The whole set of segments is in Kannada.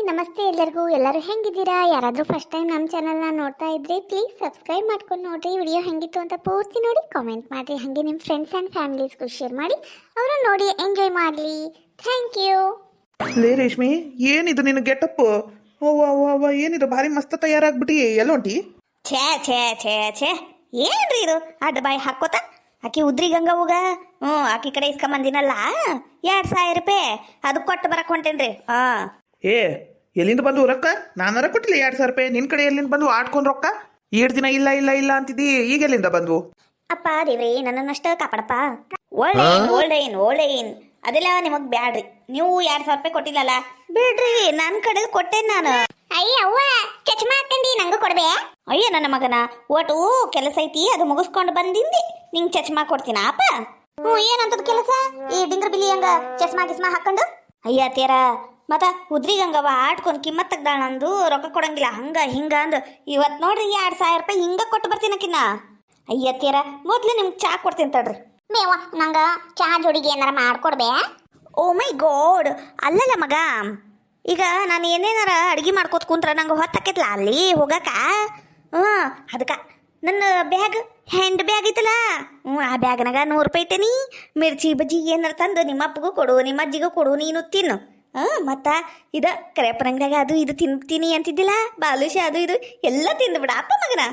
ನಮಸ್ತೆ ಎಲ್ಲರಿಗೂ. ಎಲ್ಲರೂ ಹೆಂಗಿದ್ದೀರಾ? ಯಾರಾದರೂ ಫಸ್ಟ್ ಟೈಮ್ ನಮ್ಮ ಚಾನಲ್ನ ನೋಡ್ತಾ ಇದ್ರೆ ಪ್ಲೀಸ್ ಸಬ್ಸ್ಕ್ರೈಬ್ ಮಾಡ್ಕೊಂಡು ನೋಡ್ರಿ. ವಿಡಿಯೋ ಹೆಂಗಿತ್ತು ಅಂತ ಪೂರ್ತಿ ನೋಡಿ ಕಾಮೆಂಟ್ ಮಾಡಿರಿ. ಹಾಗೆ ನಿಮ್ಮ ಫ್ರೆಂಡ್ಸ್ ಆ್ಯಂಡ್ ಫ್ಯಾಮಿಲೀಸ್ಗೂ ಶೇರ್ ಮಾಡಿ ಅವರು ನೋಡಿ ಎಂಜಾಯ್ ಮಾಡಲಿ. Thank you. ಲೇ ರೇಷ್ಮಿ, ಏನಿದು ನಿನ್ನ ಗೆಟಪ್? ಅವ್ವ ಅವ್ವ ಅವ್ವ, ಏನಿದು ಭಾರಿ ಮಸ್ತ್ ತಯಾರಾಗ್ಬಿಟ್ಟಿ. ಎಲ್ಲೊಂಟಿ? ಛೇ ಛೇ ಛೇ ಛೇ, ಏನ್ರಿ ಇದು ಅಡ್ಡ ಬಾಯಿ ಹಾಕೋತ? ಆಕಿ ಉದ್ರಿ ಗಂಗವ್ವಗ ಆಕಿ ಕಡೆ ಇಸ್ಕೊಂಬಂದಿನಲ್ಲ 2,000 ರೂಪಾಯಿ, ಅದು ಕೊಟ್ಟು ಬರಕ್ ಹೊಂಟೇನ್ರಿ. ಏ, ಎಲ್ಲಿಂದ ಬಂದು ರೊಕ್ಕ? ನಾನಾರ ಕೊಟ್ಟಿಲ್ಲ 2,000 ರೂಪಾಯಿ. ನಿನ್ ಕಡೆ ಎಲ್ಲಿಂದ ಬಂದು ಆಡ್ಕೊಂಡ್ ರೊಕ್ಕ? 7 ದಿನ ಇಲ್ಲ ಇಲ್ಲ ಇಲ್ಲ ಅಂತಿದ್ದಿ, ಈಗ ಎಲ್ಲಿಂದ ಬಂದು? ಅಪ್ಪ ದೇವ್ರಿ, ನನ್ನನ್ನಷ್ಟ ಕಾಪಾಡಪ್ಪ. ಓಲ್ಡೇನ್ ಅದೆಲ್ಲ ನಿಮಗ್ ಬ್ಯಾಡ್ರಿ. ನೀವು 2,000 ರೂಪಾಯಿ ಕೊಟ್ಟಿಲ್ಲಲ್ಲ, ಬಿಡ್ರಿ, ನನ್ನ ಕಡೆ ಕೊಟ್ಟೇನ್ ನಾನು. ಅಯ್ಯ ಅವ್ವ, ಚಚ್ಮಾ ಹಾಕಂಡಿ ನಂಗೂ ಕೊಡ್ಬೇ? ಅಯ್ಯ ನನ್ನ ಮಗನ, ಒಟ್ಟು ಕೆಲಸ ಐತಿ, ಅದು ಮುಗಿಸ್ಕೊಂಡು ಬಂದಿಂದಿ ನಿಂಗೆ ಚಚ್ಮಾ ಕೊಡ್ತೀನ ಅಪ್ಪ. ಏನಂತದ ಕೆಲಸ? ಈ ಡಿಂಗ್ರ ಬಿಲಿ ಹಂಗ ಚಸ್ಮಾ ಗಿಸ್ಮಾ ಹಾಕೊಂಡು? ಅಯ್ಯ ತೇರ, ಮತ್ತ ಉದ್ರಿ ಗಂಗವ ಆಡ್ಕೊಂಡು ಕಿಮ್ಮತ್ ತೆಗ್ದಾಳ ನಂದು, ರೊಕ್ಕ ಕೊಡಂಗಿಲ್ಲ ಹಂಗ ಹಿಂಗ ಅಂದ್ ಇವತ್ತು ನೋಡ್ರಿ 2,000 ರೂಪಾಯಿ ಹಿಂಗ ಕೊಟ್ಟು ಬರ್ತೀನಕಿನ್ನ. ಅಯ್ಯ ತೇರ, ಮೊದ್ಲು ನಿಮ್ಗೆ ಚಾ ಕೊಡ್ತೀನಿ ತಡ್ರಿ. ಬೇವ, ನಂಗೆ ಚಹಾ ಜೋಡಿಗೆ ಏನಾರ ಮಾಡ್ಕೊಡ್ಬೇ? ಓ ಮೈ ಗೋಡ್, ಅಲ್ಲಲ್ಲ ಮಗ, ಈಗ ನಾನು ಏನೇನಾರ ಅಡುಗೆ ಮಾಡ್ಕೋತ ಕುಂತ್ರ ನಂಗೆ ಹೊತ್ತಾಕೈತ್ಲ ಅಲ್ಲಿ ಹೋಗಾಕ. ಅದಕ್ಕೆ ನನ್ನ ಬ್ಯಾಗ್, ಹ್ಯಾಂಡ್ ಬ್ಯಾಗ್ ಐತಲ್ಲ, ಆ ಬ್ಯಾಗ್ನಾಗ 100 ರೂಪಾಯಿ ಇಟ್ಟೇನಿ. ಮಿರ್ಚಿ ಬಜ್ಜಿ ಏನಾರ ತಂದು ನಿಮ್ಮ ಅಪ್ಪಗೂ ಕೊಡು, ನಿಮ್ಮ ಅಜ್ಜಿಗೂ ಕೊಡು, ನೀನು ತಿನ್ನು. ಮತ್ತು ಇದು ಕರೆಯಪ್ಪನ ಅಂಗಡಿಯಾಗ ಅದು ಇದು ತಿಂತೀನಿ ಅಂತಿದ್ದಿಲ್ಲ, ಬಾಲುಷ ಅದು ಇದು ಎಲ್ಲ ತಿಂದು ಅಪ್ಪ ಮಗನ.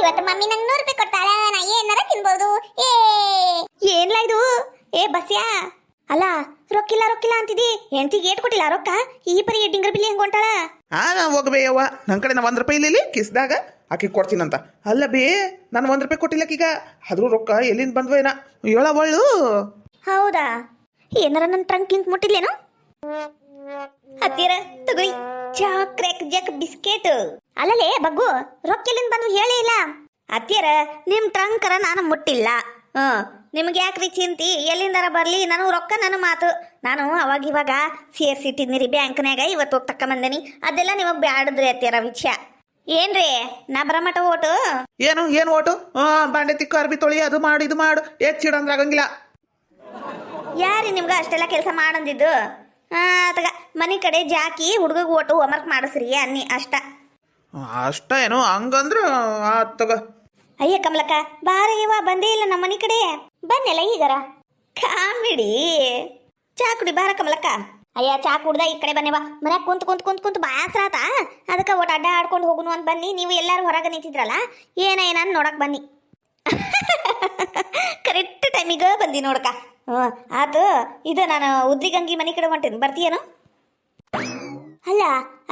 ಇವತ್ತು ಮಮ್ಮಿ ನಂಗೆ 100 ರೂಪಾಯಿ ಕೊಡ್ತಾಳ, ನಾ ಏನಾರ ತಿನ್ಬೋದು. ಏನ್ಲ ಇದು? ಏ ಬಸ್ಯಾ, ಅಲ್ಲ ರೊಕ್ಕಿಲ್ಲ ಅಂತಿದಿ, ಹೆಂಡತಿಗೆ ಏಟ್ ಕೊಟ್ಟಿಲ್ಲ ರೊಕ್ಕ, ಈ ಪರಿ ಡಿಂಗ್ರ ಬಿಲ್ಲಿ ಹೆಂಗ್ ಹೊಂಟಾಳ? ಹೋಗ್ಬೇಯವ್ವ, ನನ್ನ ಕಡೆ ನಾ 1 ರೂಪಾಯಿ ಇಲ್ಲಿ ಕಿಸ್ದಾಗ ಆಕಿ ಕೊಡ್ತೀನಂತ. ಅಲ್ಲ ಬೇ, ನಾನು 1 ರೂಪಾಯಿ ಕೊಟ್ಟಿಲ್ಲಕೀಗ, ಆದ್ರೂ ರೊಕ್ಕ ಎಲ್ಲಿಂದ ಬಂದ್ವೇನ ಹೇಳವಳು. ಹೌದಾ? ಏನಾರ ನನ್ನ ಟ್ರಂಕ್ ಲಿಂಕ್ ಮುಟ್ಟಿಲ್ಲೇನು? ಹತ್ತಿರ ತಗೋರಿ, ಚಾಕ್ರೇಕ್ ಜಕ್ ಬಿಸ್ಕೆಟ್. ಅಲ್ಲಲೇ ಬಗ್ಗು, ರೊಕ್ಕ ಎಲ್ಲಿಂದ ಬಂದು ಹೇಳೇ ಇಲ್ಲ. ಹತ್ತಿರ ನಿಮ್ ಟ್ರಂಕರ ನಾನು ಮುಟ್ಟಿಲ್ಲ. ನಿಮ್ಗೆ ಯಾಕ್ರಿ ಚಿಂತಿ? ಎಲ್ಲಿಂದಾರ ಬರ್ಲಿ, ನನಗೆ ರೊಕ್ಕ ನನ್ನ ಮಾತು. ನಾನು ಅವಾಗ ಇವಾಗ ಸೇರ್ಸಿಟ್ಟಿದ್ನಿರಿ ಬ್ಯಾಂಕ್ನಾಗ, ಇವತ್ತು ಹೋಗಿ ತಕ್ಕಂಬಂದೇನಿ. ಅದೆಲ್ಲ ನಿಮಗೆ ಬ್ಯಾಡದ್ರಿ ಅತ್ತಿರ ವಿಷಯ. ಏನ್ರಿ ನಾ ಬರಮಟ ಓಟು? ಏನು ಓಟು? ಬಾಂಡೆ ತಿಕ್ಕು, ಅರ್ಬಿ ತೊಳಿ, ಅದು ಮಾಡು ಇದು ಮಾಡು, ಚಿಡಂದ್ರ ಆಗಂಗಿಲ್ಲ. ಯಾರಿ ನಿಮ್ಗೆ ಅಷ್ಟೆಲ್ಲ ಕೆಲಸ ಮಾಡಂದಿದ್ದು? ತಗ ಮನೆ ಕಡೆ ಜಾಕಿ ಹುಡುಗಗೆ ಓಟು ಹೋಮ್ವರ್ಕ್ ಮಾಡಿಸ್ರಿ ಅನ್ನಿ ಅಷ್ಟ. ಅಷ್ಟ ಏನು ಹಂಗಂದ್ರ ತಗ. ಅಯ್ಯ ಕಮಲಕ್ಕ, ಬಾರ ಇವ ಬಂದೇ ಇಲ್ಲ ನಮ್ಮ ಮನೆ ಕಡೆ. ಬನ್ನೆಲ್ಲ ಈಗಾರ ಕಾಮಿಡಿ. ಚಾ ಕುಡಿ ಬಾರ ಕಮಲಕ್ಕ. ಅಯ್ಯ ಚಾ ಕುಡ್ದ ಈ ಕಡೆ ಬನ್ನೇವ. ಮನ್ಯಾಗ ಕುಂತ್ ಬಾಸ್ರಾತ, ಅದಕ್ಕೆ ಒಟ್ಟು ಅಡ್ಡ ಆಡ್ಕೊಂಡು ಹೋಗುನು ಅಂತ ಬನ್ನಿ. ನೀವು ಎಲ್ಲರೂ ಹೊರಗೆ ನಿಂತಿದ್ರಲ್ಲ, ಏನ ನೋಡಕ್ ಬನ್ನಿ. ಕರೆಕ್ಟ್ ಟೈಮಿಗೆ ಬಂದಿ ನೋಡಕ್ಕ. ಆತು, ಇದು ನಾನು ಉದ್ರಿಗಂಗಿ ಮನೆ ಕಡೆ ಹೊಂಟೇನಿ, ಬರ್ತೀಯೇನು? ಅಲ್ಲ,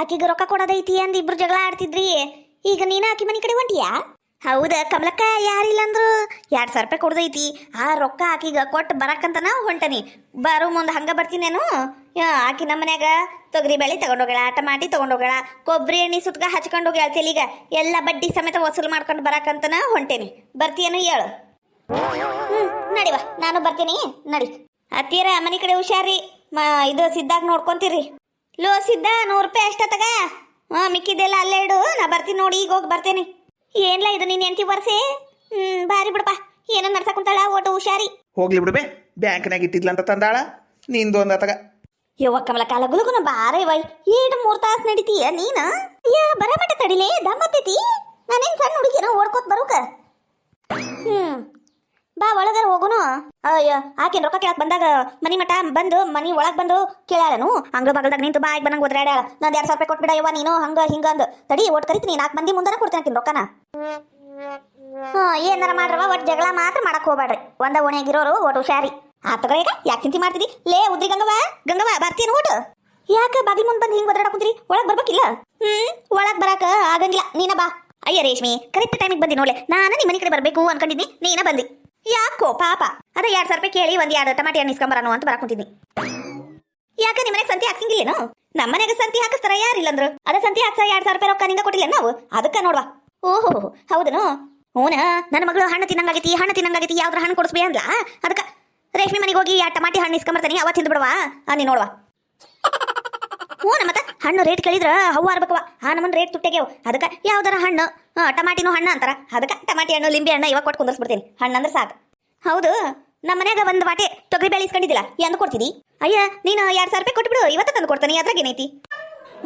ಆಕಿಗೆ ರೊಕ್ಕ ಕೊಡೋದೈತಿ ಅಂದ್ ಇಬ್ರು ಜಗಳ ಆಡ್ತಿದ್ರಿ, ಈಗ ನೀನು ಆಕಿ ಮನೆ ಕಡೆ ಹೊಂಟಿಯಾ? ಹೌದಾ ಕಮಲಕ್ಕ, ಯಾರಿಲ್ಲ ಅಂದ್ರು 2,000 ರೂಪಾಯಿ ಕೊಡ್ದೈತಿ. ಆ ರೊಕ್ಕ ಆಕಿಗ ಕೊಟ್ಟು ಬರಕ್ಕಂತ ನಾವು ಹೊಂಟನಿ. ಬರೋ ಮುಂದೆ ಹಂಗ ಬರ್ತೀನೇನು? ಆಕಿ ನಮ್ಮ ಮನ್ಯಾಗ ತೊಗರಿ ಬೇಳೆ ತಗೊಂಡೋಗ್ಯಾಳ, ಟಮಾಟಿ ತಗೊಂಡೋಗ್ಯಾಳ, ಕೊಬ್ಬರಿ ಎಣ್ಣೆ ಸುತ್ಗ ಹಚ್ಕೊಂಡು ಹೋಗ್ಯಾಳ, ತೆಲಿಗ ಎಲ್ಲ ಬಡ್ಡಿ ಸಮೇತ ವಸೂಲು ಮಾಡ್ಕೊಂಡು ಬರಕ್ಕಂತನ ಹೊಂಟೇನಿ. ಬರ್ತೀಯೇನು ಹೇಳು? ನಡಿವ, ನಾನು ಬರ್ತೀನಿ, ನಡಿ. ಹತ್ತೀರ ಮನೆ ಕಡೆ ಹುಷಾರಿ, ಇದು ಸಿದ್ಧಾಗ ನೋಡ್ಕೊಂತೀರಿ. ಲೋ ಸಿದ್ಧ, 100 ರೂಪಾಯಿ ಅಷ್ಟ ತಗ. ಮಿಕ್ಕಿದ್ದೆಲ್ಲ ಅಲ್ಲೇ ಇಡು, ನಾ ಬರ್ತೀನಿ ನೋಡಿ, ಈಗ ಹೋಗಿ ಬರ್ತೇನೆ. ಏನ್ಲ ಇದು ನೀನ್ ಎಂತಿ ವರ್ಷೆ? ಬಾರಿ ಬಿಡಪ್ಪ, ಏನೋ ನಡ್ಸಕ್ ಕುಂತಾಳ, ಒಟ್ಟು ಹುಷಾರಿ. ಹೋಗ್ಲಿ ಬಿಡ್ಬೇ, ಬ್ಯಾಂಕ್ನಾಗ ಇಟ್ಟಿದ್ಲಂತ ತಂದಾಳ, ನಿಂದು ಒಂದ ತಗ. ಯವ್ವ ಕಮಲ, ಕಾಲ ಗುಲುಗುನ ಬಾರೇ ವೈ, 2-3 ತಾಸು ನಡಿತೀಯ ನೀನ? ಬರ ಮಟ್ಟ ತಡಿಲೇ, ದಮ್ಮತ್ತೈತಿ. ನಾನೇನ್ ಸಣ್ಣ ಹುಡುಗಿನ ಓಡ್ಕೋತ್ ಬರೋಕ? ಬಾ ಒಳಗಾರ ಹೋಗುನು. ಅಯ್ಯ, ಆಕೆನ್ ರೊಕ್ಕ ಕೇಳಕ್ ಬಂದಾಗ ಮನಿ ಮಠ ಬಂದು ಮನಿ ಒಳಗ್ ಬಂದು ಕೇಳಾಳನು, ಅಂಗ್ಳ ಬಾಗಲ್ದಾಗ ನಿಂತು ಬಾಯಿಗೆ ಬಂದಂಗ ಒದ್ರಾಡ್ಯಾಳ. ನಂದು 2,000 ರೂಪಾಯಿ ಕೊಟ್ಬಿಡ ಯವ್ವ ನೀನು, ಹಂಗ ಹಿಂಗ ಅಂದ್. ತಡಿ, ಒಟ್ಟು ಕರಿತೀನಿ, 4 ಮಂದಿ ಮುಂದಾರ ಕೊಡ್ತೀನಿ ಆಕಿನ ರೊಕ್ಕನ. ಏನಾರ ಮಾಡ್ರವ, ಒಟ್ಟು ಜಗಳ ಮಾತ್ರ ಮಾಡಕ್ ಹೋಗ್ಬೇಡ್ರಿ. ಒಂದ ಓಣಿಯಾಗಿರೋರು ಒಟ್ಟು ಹುಷಾರಿ. ಆತಗ ಈಗ ಯಾಕೆ ಚಿಂತೆ ಮಾಡ್ತಿದಿ? ಲೇ ಉದ್ರಿ ಗಂಗವ್ವ ಬರ್ತೀನಿ ಓಟು. ಯಾಕೆ ಬಾಗಿಲ್ ಮುಂದೆ ಬಂದು ಹಿಂಗೆ ಒದ್ರಾಡಕುಂತ್ರಿ? ಒಳಗ್ ಬರ್ಬೇಕಿಲ್ಲ? ಒಳಗ್ ಬರಾಕ ಆಗಂಗಿಲ್ಲ, ನೀನ ಬಾ. ಅಯ್ಯ ರೇಷ್ಮಿ, ಕರೆಕ್ಟ್ ಟೈಮಿಗೆ ಬಂದಿ ನೋಡ್ಲೆ. ನಾನು ನಿಮ್ಮ ಮನೆ ಕಡೆ ಬರ್ಬೇಕು ಅನ್ಕೊಂಡಿದ್ನಿ, ನೀನ ಬಂದಿ. ಯಾಕೋ ಪಾಪ, ಅದ 2,000 ರೂಪಾಯಿ ಕೇಳಿ 1-2 ಟಮಾಟಿ ಹಣ್ಣು ಇಸ್ಕೊಂಬರನು ಅಂತ ಬರಾಕುಂತಿದ್ನಿ. ಯಾಕೆ ನಿಮ್ಮ ಮನೆಗೆ ಸಂತಿ ಹಾಕ್ಸಿಂಗಿಲ್ಲೇನು? ನಮ್ಮ ಮನೆಗೆ ಸಂತಿ ಹಾಕಿಸ್ತಾರ ಯಾರಿಲ್ಲಂದ್ರು. ಅದ ಸಂತಿ ಹಾಕ್ಸ 2,000 ರೂಪಾಯಿ ರೊಕ್ಕ ನಿಂಗ ಕೊಟ್ಟಿಲ್ಲ ನಾವು, ಅದಕ್ಕೆ ನೋಡ್ವಾ. ಓಹೋ ಹೌದನು? ಹೂನ, ನನ್ನ ಮಗಳು ಹಣ್ಣು ತಿನ್ನಂಗಾಗೈತಿ, ಯಾವ್ದ್ರ ಹಣ್ಣು ಕೊಡಿಸ್ಬೇ ಅಂದ್ಲ. ಅದಕ್ಕೆ ರೇಷ್ಮೆ ಮನೆಗೆ ಹೋಗಿ 2 ಟಮಾಟಿ ಹಣ್ಣು ಇಸ್ಕೊಂಬರ್ತಾನಿ, ಅವತ್ತು ತಿಂದು ಬಿಡವಾ ನೀ ನೋಡ್ವಾ. ಹೂನ, ಮತ್ತೆ ಹಣ್ಣು ರೇಟ್ ಕೇಳಿದ್ರ ಹೂವು ಅರ್ಬೇಕವ, ನಮ್ಮನ್ನ ರೇಟ್ ತುಟ್ಟಾಗ್ಯಾವ. ಅದಕ್ಕೆ ಯಾವ್ದಾರ ಹಣ್ಣು, ಟಮಾಟಿನೂ ಹಣ್ಣು ಅಂತಾರ, ಅದಕ್ಕೆ ಟಮಾಟಿ ಹಣ್ಣು ಲಿಂಬೆ ಹಣ್ಣು ಇವಾಗ ಕೊಟ್ಟು ಕುಂದರ್ಸ್ಬಿಡ್ತೀನಿ. ಹಣ್ಣು ಅಂದ್ರೆ ಸಾಕು. ಹೌದು, ನಮ್ಮ ಮನ್ಯಾಗ ಒಂದು ವಾಟೆ ತೊಗರಿ ಬೇಳೆ ಇಸ್ಕೊಂಡಿದ್ದಿಲ್ಲ ಎಂದು ಕೊಡ್ತಿದಿ? ಅಯ್ಯ ನೀನು 2,000 ರೂಪಾಯಿ ಕೊಟ್ಬಿಡು, ಇವತ್ತ ತಂದು ಕೊಡ್ತಾನೆ, ಅದ್ರಾಗ ಏನೈತಿ?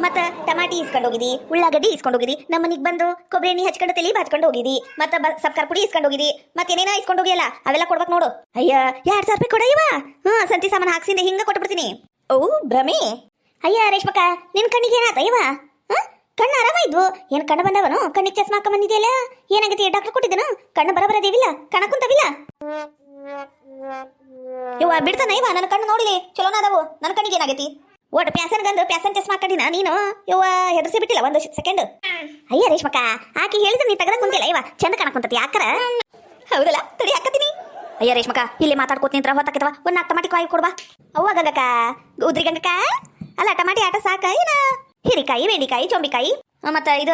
ಮತ್ತೆ ಟಮಾಟಿ ಇಸ್ಕೊಂಡು ಹೋಗಿದಿ, ಉಳ್ಳಾಗಡ್ಡಿ ಇಸ್ಕೊಂಡು ಹೋಗಿದಿ, ನಮ್ಮ ಮನಿಗೆ ಬಂದು ಕೊಬ್ಬರಿ ಎಣ್ಣೆ ಹಚ್ಕೊಂಡು ತಲೆ ಬಾಚ್ಕೊಂಡು ಹೋಗಿದಿ, ಮತ್ತೆ ಸಬ್ಕಾರ್ ಪುಡಿ ಇಸ್ಕೊಂಡು ಹೋಗಿದಿ, ಮತ್ತೆ ಏನೇನೋ ಇಸ್ಕೊಂಡು ಹೋಗಿಯಲ್ಲ, ಅವೆಲ್ಲ ಕೊಡ್ಬೇಕು ನೋಡು. ಅಯ್ಯ 2,000 ರೂಪಾಯಿ ಕೊಡ ಇವ. ಸಂತಿ ಸಾಮಾನು ಹಾಕ್ಸಿಂದ ಹಿಂಗ ಕೊಟ್ಬಿಡ್ತೀನಿ. ಓ ಭ್ರಮೆ. ಅಯ್ಯ ರೇಷ್ಮಕ್ಕ, ನಿನ್ ಕಣ್ಣಿಗೆ ಏನಾತ ಇವ? ಕಣ್ಣು ಆರಾಮ ಇದ್ವು, ಏನ್ ಕಣ್ಣು ಬಂದವನು? ಕಣ್ಣಿಗೆ ಚಸ್ಮಾ ಹಾಕ ಬಂದಿದೆಯಲ್ಲ, ಏನಾಗತಿ? ಡಾಕ್ಟರ್ ಕೊಟ್ಟಿದ್ದನು? ಕಣ್ಣು ಬರಬರದೇವಿಲ್ಲ, ಕಣ ಕುಂತವಿಲ್ಲ? ಇವ ಬಿಡ್ತಾನ ಇವ? ನನ್ನ ಕಣ್ಣು ನೋಡಿಲಿ ಚಲೋನ ಅದಾವು, ನನ್ನ ಕಣ್ಣಿಗೆ ಏನಾಗೈತಿ? ಒಟ್ಟು ಪ್ಯಾಸನ್ ಗಂದು ಪ್ಯಾಸನ್ ಚಸ್ಮಾ ಹಾಕೊಂಡಿನ ನೀನು? ಇವ ಹೆದರ್ಸಿ ಬಿಟ್ಟಿಲ್ಲ ಒಂದು ಸೆಕೆಂಡ್. ಅಯ್ಯ ರೇಷ್ಮಕ್ಕ, ಆಕೆ ಹೇಳಿದ್ರೆ ನೀ ತೆಗೆದ ಕುಂತಿಲ್ಲ, ಇವ ಚಂದ ಕಾಣಕುಂತತಿ ಯಾಕರ? ಹೌದಲ್ಲ, ತಡಿ ಹಾಕತ್ತೀನಿ. ಅಯ್ಯ ರೇಷ್ಮಕ್ಕ, ಇಲ್ಲಿ ಮಾತಾಡ್ಕೋತ ನಿಂತ್ರ ಹೊತ್ತಾಕೈತವ, ಒಂದು 4 ಟಮಾಟಿ ಕಾಯಿ ಕೊಡ್ಬಾ. ಅವ್ವ ಗಂಗಕ್ಕ, ಉದ್ರಿ ಗಂಗಕ್ಕ, ಅಲ್ಲ ಟಮಾಟಿ ಆಟ ಸಾಕ ಏನ? ಹಿರಿಕಾಯಿ, ಬೆಂಡಿಕಾಯಿ, ಚೊಂಬಿಕಾಯಿ, ಮತ್ತೆ ಇದು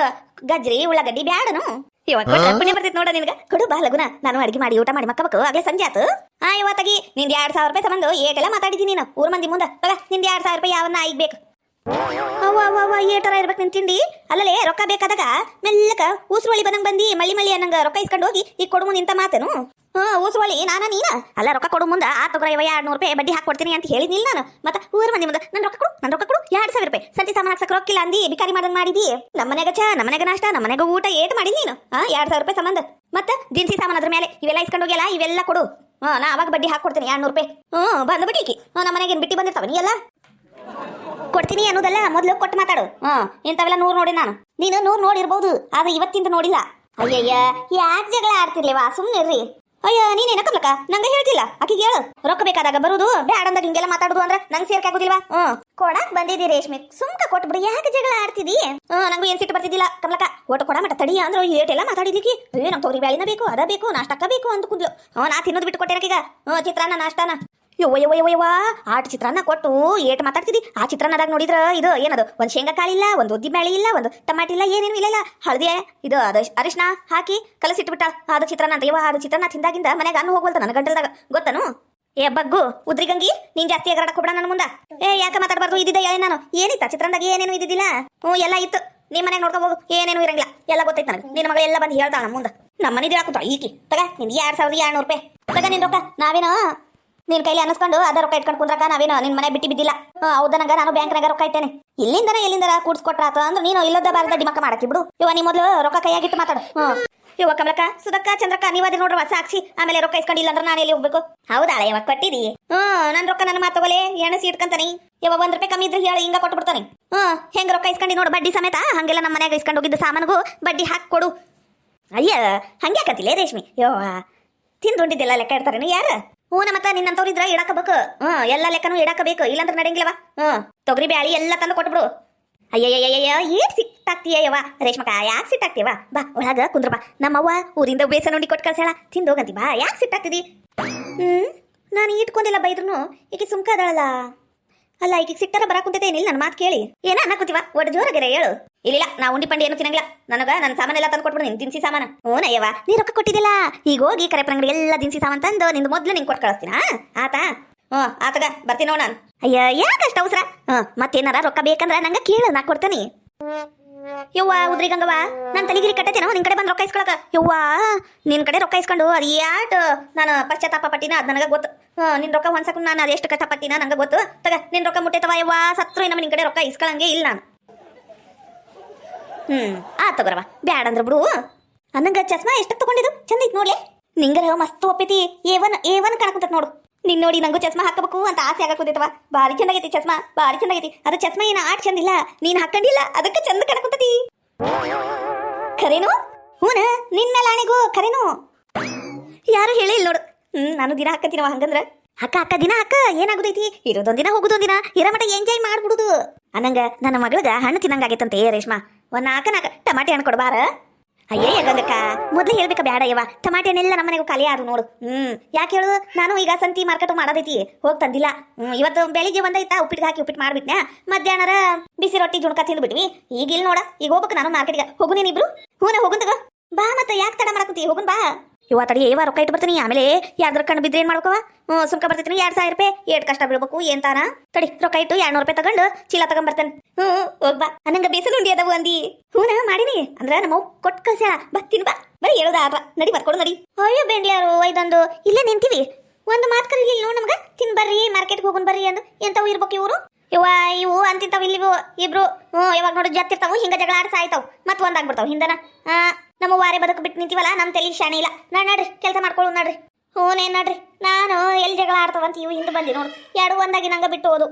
ಗಜ್ರಿ, ಉಳ್ಳಾಗಡ್ಡಿ ಬ್ಯಾಡನು? ಇವಾಗ ಪುಣ್ಯ ಬರ್ತೈತಿ ನೋಡ ನಿನ್ಗ. ಕೊಡು ಬಾ ಲಗುನ, ನಾನು ಅಡಿಗೆ ಮಾಡಿ ಊಟ ಮಾಡಿ ಮಕ್ಕಬೇಕು, ಆಗ್ಲೇ ಸಂಜೆ ಆತು. ಇವತ್ತಾಗಿ ನಿಂದ 2,000 ರೂಪಾಯಿ ಸಂಬಂಧ ಏಟೆಲ್ಲ ಮಾತಾಡಿದ್ದೀನಿ ನೀನು ಊರ್ ಮಂದಿ ಮುಂದೆ. ನಿಂದ 2,000 ರೂಪಾಯಿ ಯಾವನ್ನ ಆಗ್ಬೇಕು? ಅವ್ವ ಅವ್ವ ಅವ್ವ, ಏಟರ ಇರ್ಬೇಕು ನಿನ್ ತಿಂಡಿ. ಅಲ್ಲಲೇ ರೊಕ್ಕ ಬೇಕಾದಾಗ ಮೆಲ್ಲಕ ಊಸುವಳಿ ಬಂದಂಗ್ ಬಂದಿ ಮಳ್ಳಿ ಮಳ್ಳಿ ಅನ್ನಂಗ ರೊಕ್ಕ ಇಸ್ಕೊಂಡು ಹೋಗಿ ಈಗ ಕೊಡು ಮುಂದೆ ಇಂತ ಮಾತೇನು? ಊಸುವಳಿ ನೀನ ಅಲ್ಲ, ರೊಕ್ಕ ಕೊಡು ಮುಂದೆ ಆ ತಗೋರ 200 ರೂಪಾಯಿ ಬಡ್ಡಿ ಹಾಕೊಡ್ತೀನಿ ಅಂತ ಹೇಳಿದ್ನಿಲ್ಲ ನಾನು. ಮತ್ತೆ ಊರ್ ಮಂದಿ ಮುಂದೆ ನನ್ನ ರೊಕ್ಕ ಕೊಡು 2,000 ರೂಪಾಯಿ ಸಂತಿ ಸಾಮಾನು ಹಾಕ್ಸಕ್ ರೊಕ್ಕಿಲ್ಲ ಅಂದಿ, ಬಿಕಾರಿ ಮಾಡಂಗ್ ಮಾಡಿದಿ. ನಮ್ಮನೆಗ ನಮ್ಮನೆಗ ನಾಷ್ಟ, ನಮ್ಮನೆಗ ಊಟ ಏಟ್ ಮಾಡಿ ನೀನು? 2,000 ರೂಪಾಯಿ ಸಂಬಂಧ. ಮತ್ತೆ ದಿನಸಿ ಸಾಮಾನು ಅದ್ರ ಮೇಲೆ ಇವೆಲ್ಲ ಇಸ್ಕೊಂಡು ಹೋಗ್ಯಲ್ಲ, ಇವೆಲ್ಲ ಕೊಡು. ನಾ ಅವಾಗ ಬಡ್ಡಿ ಹಾಕೊಡ್ತೀನಿ 200 ರೂಪಾಯಿ. ಬಂದು ಬಿಟ್ಟಿಕಿ ನಮ್ಮನೆಗೇನು ಬಿಟ್ಟಿ ಬಂದಿರ್ತಾವ ನೀ ಎಲ್ಲ ಕೊಡ್ತೀನಿ ಅನ್ನೋದಲ್ಲ, ಮೊದ್ಲು ಕೊಟ್ಟು ಮಾತಾಡು. ಇಂಥವೆಲ್ಲ 100 ನೋಡಿ ನಾನು. ನೀನು 100 ನೋಡಿರ್ಬೋದು, ಆದ್ರೆ ಇವತ್ತಿಂದ ನೋಡಿಲ್ಲ. ಅಯ್ಯಯ್ಯ, ಯಾಕೆ ಜಗಳ ಆಡ್ತಿರ್ಲಿವಾ? ಸುಮ್ಮನೆ ಇರ್ರಿ. ಅಯ್ಯ ನೀನೇನ ಕಮ್ಲಕ್ಕ, ನಂಗೆ ಹೇಳ್ತಿಲ್ಲ. ಆಕಿಗೆ ಹೇಳು, ರೊಕ್ಕ ಬೇಕಾದಾಗ ಬರುದು, ಬ್ಯಾಡಂದಾಗ ಹಿಂಗೆಲ್ಲ ಮಾತಾಡುದು ಅಂದ್ರೆ ನಂಗೆ ಸೇರ್ಕಾಗುದಿಲ್ವಾ? ಕೊಡಾಕ್ ಬಂದಿದಿ ರೇಷ್ಮೆ, ಸುಮ್ಕ ಕೊಟ್ಬಿಡಿ, ಯಾಕೆ ಜಗಳ ಆಡ್ತಿದಿ? ನಂಗೂ ಏನ್ ಸಿಟ್ಟು ಬರ್ತಿದ್ದಿಲ್ಲ ಕಮ್ಲಕ್ಕ. ಒಟ್ಟು ಕೊಡ ಮಟ್ಟ ತಡಿ ಅಂದ್ರೆ ಏಟೆಲ್ಲ ಮಾತಾಡಿದ್ಲಿಕ್ಕೆ. ನಮ್ ತೊಗರಿ ಬ್ಯಾಳಿನ ಬೇಕು, ಅದ ಬೇಕು, ನಾಷ್ಟಕ್ಕ ಬೇಕು ಅಂತ ಕುಂದ್ಲು. ನಾ ತಿನ್ನೋದು ಬಿಟ್ಟು ಕೊಟ್ಟೆನಕೀಗ ಚಿತ್ರಾನ್ನ ನಾಷ್ಟಾನ. ಯವ್ವ ಆಟ ಚಿತ್ರಾನ್ನ ಕೊಟ್ಟು ಏಟ್ ಮಾತಾಡ್ತಿದಿ? ಆ ಚಿತ್ರಾನ್ನದಾಗ ನೋಡಿದ್ರ ಇದು ಏನದು, ಒಂದ್ ಶೇಂಗಾ ಕಾಳು ಇಲ್ಲ, ಒಂದು ಉದ್ದಿ ಬ್ಯಾಳಿ ಇಲ್ಲ, ಒಂದು ಟಮಾಟಿ ಇಲ್ಲ, ಏನೇನು ಇಲ್ಲ. ಹಳದಿ ಇದು ಅದು ಅರಿಶಿನ ಹಾಕಿ ಕಲಸಿಟ್ಬಿಟ್ಟಾಳ. ಅದು ಚಿತ್ರಾನ್ನ ಅಂತ. ಅದು ಚಿತ್ರಾನ್ನ ತಿಂದಾಗಿಂದ ಮನೆಗೆ ಅನ್ನ ಹೋಗ್ವಲ್ತ ನನ್ನ ಗಂಟಲ್ದಾಗ, ಗೊತ್ತನು? ಏ ಬಗ್ಗು ಉದ್ರಿ ಗಂಗಿ, ನೀನ್ ಜಾಸ್ತಿ ಎಗರಾಡಕ್ ಹೋಗ್ಬೇಡ ನನ್ನ ಮುಂದ. ಯಾಕೆ ಮಾತಾಡ್ಬಾರ್ದು? ಇದ್ದಿದ್ದ ಹೇಳಿ ನಾನು. ಏನಿತ್ತ ಚಿತ್ರಾನ್ನದಾಗ? ಏನೇನು ಇದ್ದಿದ್ದಿಲ್ಲ. ಎಲ್ಲ ಇತ್ತು. ನಿಮ್ಮ ಮನೆಗೆ ನೋಡ್ಕೊ ಹೋಗು, ಏನೇನು ಇರಂಗಿಲ್ಲ, ಎಲ್ಲ ಗೊತ್ತೈತೆ ನನಗೆ. ನಿನ್ನ ಮಗಳು ಎಲ್ಲ ಬಂದು ಹೇಳ್ತಾಳ ನಮ್ಮ ಮುಂದೆ. ನಮ್ಮ ಮನೆ ಹಾಕುತ್ತಾಳ ಈಕಿ. ತಗ ನಿನ್ 2,200 ರೂಪಾಯಿ ತಗ ನಿನ್ ರೊಕ್ಕ. ನಾವೇನೋ ನಿನ್ ಕೈಲಿ ಅನಿಸ್ಕೊಂಡು ಅದ ರೊಕ್ಕ ಇಟ್ಕೊಂಡು ಕುಂದ್ರಕ ನಾವೇನೋ ನಿನ್ ಮನೆ ಬಿಟ್ಟು ಬಿದ್ದಿಲ್ಲ. ಹೌದನಗ ನಾನು ಬ್ಯಾಂಕ್ನಾಗ ರೊಕ್ಕ ಇಟ್ಟೇನೆ. ಎಲ್ಲಿಂದರ ಕೂಡ್ಸ್ಕೊಟ್ರಾತ ಅಂದ್ರೆ ನೀನು ಇಲ್ಲದ ಬಾರದ ಡಿಮಕ್ಕ ಮಾಡಕ್ಕೆ ಬಿಡು. ಇವ ನೀ ಮೊದಲು ರೊಕ್ಕ ಕೈಯಾಗಿಟ್ಟು ಮಾತಾಡು. ಇವ ಕಮಲಕ್ಕ, ಸುಧಕ್ಕ, ಚಂದ್ರಕ್ಕ, ನೀವಾದ್ರೆ ನೋಡ್ರವ ಸಾಕ್ಷಿ. ಆಮೇಲೆ ರೊಕ್ಕ ಇಸ್ಕೊಂಡಿಲ್ಲ ಅಂದ್ರೆ ನಾನು ಎಲ್ಲಿ ಹೋಗ್ಬೇಕು? ಹೌದಾಳ ಇವಾಗ ಕೊಟ್ಟಿದಿ? ನನ್ ರೊಕ್ಕ ನನ್ನ ಮಾತು ತಗೋಲೆ, ಎಣಸಿ ಇಟ್ಕಂತಾನಿ. ಇವ 1 ರೂಪಾಯಿ ಕಮ್ಮಿ ಇದ್ರೆ ಹೇಳಿ ಹಿಂಗ ಕೊಟ್ಟು ಬಿಡ್ತಾನೆ. ಹೆಂಗ್ ರೊಕ್ಕ ಇಸ್ಕೊಂಡಿ ನೋಡು, ಬಡ್ಡಿ ಸಮೇತ. ಹಂಗೆಲ್ಲ ನಮ್ಮ ಮನ್ಯಾಗ ಇಸ್ಕೊಂಡು ಹೋಗಿದ್ದ ಸಾಮಾನಿಗೂ ಬಡ್ಡಿ ಹಾಕಿ ಕೊಡು. ಅಯ್ಯ ಹಂಗೆ ಹಾಕತಿಲ್ಲ ರೇಷ್ಮಿ. ತಿಂದುಂಡಿದ್ದೆಲ್ಲ ಲೆಕ್ಕ ಇಡ್ತಾರೇನು ಯಾರ? ಮತ್ತ ನಿನ್ನಂತವ್ರಿದ್ರ ಇಡಾಕಬೇಕು. ಎಲ್ಲ ಲೆಕ್ಕನೂ ಇಡಾಕಬೇಕು, ಇಲ್ಲಾಂದ್ರೆ ನಡೆಯಂಗಿಲ್ಲವ. ತೊಗರಿ ಬ್ಯಾಳಿ ಎಲ್ಲ ತಂದು ಕೊಟ್ಬಿಡು. ಅಯ್ಯಯ್ಯಯ್ಯ, ಏಟ್ ಸಿಟ್ಟಾಗ್ತೀಯವ್ವ ರೇಷ್ಮಕ್ಕ, ಯಾಕೆ ಸಿಟ್ಟಾಗ್ತೀವ? ಬಾ ಒಳಗ ಕುಂದ್ರ ಬಾ. ನಮ್ಮವ್ವ ಊರಿಂದ ಬೇಸನ ಉಂಡಿ ಕೊಟ್ಟು ಕಳ್ಸಾಳ, ತಿಂದೋಗಂತಿ ಬಾ. ಯಾಕೆ ಸಿಟ್ಟಾಗ್ತಿದಿ? ನಾನು ಇಟ್ಕೊಂಡಿಲ್ಲ ಬೈದ್ರು ಈಕೆ ಸುಮ್ಕ ಅದಳಲ್ಲ. ಅಲ್ಲ ಈಕೆ ಸಿಟ್ಟಾರ ಬರಾಕುಂತೈತೆ ಏನಿಲ್ಲ ನನ್ನ ಮಾತು ಕೇಳಿ. ಏನ ಅನ್ನಕೂತಿವ? ಒಟ್ಟು ಜೋರಾಗಿರ ಹೇಳು. ಇಲ್ಲ ನಾ ಉಂಡಿ ಪಂಡಿ ಏನು ತಿನ್ನಂಗಿಲ್ಲ. ನನಗ ನನ್ನ ಸಾಮಾನೆಲ್ಲ ತಂದು ಕೊಟ್ಬಿಡು, ನಿನ್ ದಿನಸಿ ಸಾಮಾನು. ನಯ್ಯವ ನೀ ರೊಕ್ಕ ಕೊಟ್ಟಿದ್ದಿಲ್ಲ, ಈಗ ಹೋಗಿ ಕರೆಪರಂಗಡಿ ಎಲ್ಲ ದಿನಸಿ ಸಾಮಾನು ತಂದು ನಿಂದು ಮೊದ್ಲು ನಿಂಗೆ ಕೊಟ್ಟು ಕಳಿಸ್ತೀನ. ಆತಾ? ಆತಗ ಬರ್ತೀನಿ ನೋಡ್ ನಾನು. ಅಯ್ಯ ಯಾಕಷ್ಟ ಅವಸರ? ಮತ್ತೇನಾರ ರೊಕ್ಕ ಬೇಕಂದ್ರ ನಂಗೆ ಕೇಳು, ನಾ ಕೊಡ್ತೇನಿ. ಯವ್ವ ಉದ್ರಿ ಗಂಗವ್ವ, ನಾನು ತಲೆಗಿರಿ ಕಟ್ಟತೇನೋ ನಿನ್ ಕಡೆ ಬಂದು ರೊಕ್ಕ ಇಸ್ಕೊಳಕ. ಯವ್ವ ನಿನ್ ಕಡೆ ರೊಕ್ಕ ಇಸ್ಕೊಂಡು ಅದು ಯಾಟ್ ನಾನು ಪಶ್ಚಾತ್ತಾಪ ಪಟ್ಟಿನ ಅದು ನನಗೆ ಗೊತ್ತು. ನಿನ್ ರೊಕ್ಕ ಹೊಂದ್ಸಕ್ ನಾನು ಅದು ಎಷ್ಟು ಕಷ್ಟಪಟ್ಟಿನ ನಂಗೆ ಗೊತ್ತು. ತಗ ನಿನ್ ರೊಕ್ಕ ಮುಟ್ಟೈತವ. ಯವ್ವ ಸತ್ರು ನಮ್ಮ ನಿನ್ ಕಡೆ ರೊಕ್ಕ ಇಸ್ಕೊಳಂಗೆ ಇಲ್ಲ ನಾನು. ತಗೋರವ ಬ್ಯಾಡ ಅಂದ್ರ ಬಿಡು. ಅನ್ನಂಗ ಚಸ್ಮಾ ಎಷ್ಟಕ್ಕೆ ತಗೊಂಡಿದ್ದು? ಚಂದ ಐತಿ ನೋಡ್ಲೆ. ನಿಂಗರ ಮಸ್ತ್ ಒಪ್ಪೈತಿ. ಏವನ್ ಕಾಣಕುಂತ ನೋಡು. ನಿನ್ ನೋಡಿ ನಂಗೂ ಚಸ್ಮಾ ಹಾಕಬೇಕು ಅಂತ ಆಸೆ ಆಗಕುಂತೈತವ. ಭಾರಿ ಚಂದಾಗೈತಿ ಚಸ್ಮಾ, ಭಾರಿ ಚಂದಾಗೈತಿ. ಅದು ಚಸ್ಮಾ ಏನ ಆಟ್ ಚಂದಿಲ್ಲ, ನೀನ್ ಹಾಕೊಂಡಿಲ್ಲ ಅದಕ್ಕೆ ಚಂದ ಕಾಣಕುಂತತಿ. ಖರೇನು? ಹೂನ ನಿನ್ ಮೇಲೆ ಆಣೆಗೂ ಖರೇನು. ಯಾರು ಹೇಳಿಲ್ಲ ನೋಡು. ನಾನು ದಿನ ಹಾಕತೀನವ. ಹಂಗಂದ್ರ ಅಕ್ಕ ದಿನ ಅಕ್ಕ ಏನಾಗುದೈತಿ? ಇರೋದೊಂದಿನ ಹೋಗುದೊಂದಿನ, ಇರ ಮಟ ಎಂಜಾಯ್ ಮಾಡ್ಬಿಡುದು. ಅನ್ನಂಗ ನನ್ನ ಮಗಳಿಗೆ ಹಣ್ಣು ತಿನ್ನಂಗಾಗೈತಂತೆ ರೇಷ್ಮಾ. ಒಂದ್ 4 ಟಮಾಟಿ ಹಣ್ಣು ಕೊಡ್ಬಾರ. ಅಯ್ಯಯ್ಯ ಗಂಗಕ್ಕ, ಮೊದ್ಲು ಹೇಳ್ಬೇಕ ಬ್ಯಾಡ ಯವ್ವ. ಟಮಾಟಿ ಹಣ್ಣೆಲ್ಲ ನಮ್ಮ ಮನೆಗೂ ಖಾಲಿ ಆದ್ರು ನೋಡು. ಯಾಕೆ ಹೇಳು? ನಾನು ಈಗ ಸಂತಿ ಮಾರ್ಕೆಟ್ ಮಾಡೋದೈತಿ, ಹೋಗಿ ತಂದಿಲ್ಲ. ಇವತ್ತು ಬೆಳಿಗ್ಗೆ ಒಂದೈತಾ ಉಪ್ಪಿಟ್ಟು ಹಾಕಿ ಉಪ್ಪಿಟ್ಟು ಮಾಡ್ಬಿಟ್ನ. ಮಧ್ಯಾಹ್ನ ಬಿಸಿ ರೊಟ್ಟಿ ಜುಣಕ ತಿಂದ್ಬಿಟ್ವಿ. ಈಗ ಇಲ್ಲಿ ನೋಡ, ಈಗ ಹೋಗ್ಬೇಕು ನಾನು ಮಾರ್ಕೆಟ್ಗೆ. ಹೋಗು ನೀನಿಬ್ರು? ಹೋಗುನ್ ತಗೋ ಬಾ. ಮತ್ತೆ ಯಾಕೆ ತಡ ಮಾಡಕಂತಿ? ಹೋಗುನ್ ಬಾ. ಇವ ತಡಿ ಏವ ರೊಕ್ಕ ಇಟ್ಟು ಬರ್ತೀನಿ. ಆಮೇಲೆ ಯಾರ್ದ್ರ ಕಣ್ಣು ಬಿದ್ರೆ ಏನ್ ಮಾಡ್ಬೇಕವ? ಸುಮ್ಕ ಬರ್ತೀನಿ. 2,000 ರೂಪಾಯಿ ಏಟ್ ಕಷ್ಟ ಬೀಳ್ಬೇಕು ಏನ್ ತಾನ. ತಡಿ ರೊಕ್ಕ ಇಟ್ಟು 200 ರೂಪಾಯಿ ತಗೊಂಡು ಚೀಲ ತಗೊಂಡ್ಬರ್ತೇನೆ. ಹೋಗ್ಬಾ. ಅನ್ನಂಗ ಬೇಸಲು ಉಂಡಿ ಅದಾವು ಅಂದಿ. ಮಾಡಿನಿ ಅಂದ್ರ ನಮ್ಮ ಕೊಟ್ಟು ಕಳ್ಸ್ಯಾಳ. ಬರ್ತೀನಿ ಬಾ. ಬರೀ ಹೇಳುದ ಆದ್ರ ನಡಿ ಬರ್ಕೊಡು ನಡಿ. ಅಯ್ಯೋ ಬೆಂಡ್ಯಾರು ಒಯ್ದೊಂದು ಇಲ್ಲೇ ನಿಂತೀವಿ. ಒಂದು ಮಾತು ಕರೀಲಿಲ್ಲ ನೋಡು ನಮ್ಗೆ ತಿನ್ ಬರ್ರಿ ಮಾರ್ಕೆಟ್ಗೆ ಹೋಗೋಣ ಬರ್ರಿ ಅಂದು ಎಂತವು ಇರ್ಬೇಕು ಇವರು ಇವು ಅಂತಿಂತಾವ ಇಲ್ಲಿವು ಇಬ್ರು ಯಾವಾಗ ನೋಡಿ ಜತ್ತಿರ್ತಾವು ಹಿಂಗ ಜಗಳ ಆಡ್ಸ ಆಯ್ತಾವ್ ಮತ್ತೆ ಒಂದಾಗ್ಬಿಡ್ತಾವ ಹಿಂದನ ನಮ್ಮ ವಾರೆ ಬದುಕು ಬಿಟ್ಟು ನಿಂತೀವಲ್ಲ ನಮ್ಮ ತಲೆ ಶಾಣೆ ಇಲ್ಲ ನಡ್ರಿ ಕೆಲಸ ಮಾಡ್ಕೊಳ್ಳು ನಡ್ರಿ ಹ್ಞೂ ನಡ್ರಿ ನಾನು ಎಲ್ಲಿ ಜಗಳ ಆಡ್ತಾವಂತ ಇವು ಹಿಂದೆ ಬಂದಿ ನೋಡು ಎರಡು ಒಂದಾಗಿ ನಂಗೆ ಬಿಟ್ಟು ಹೋದು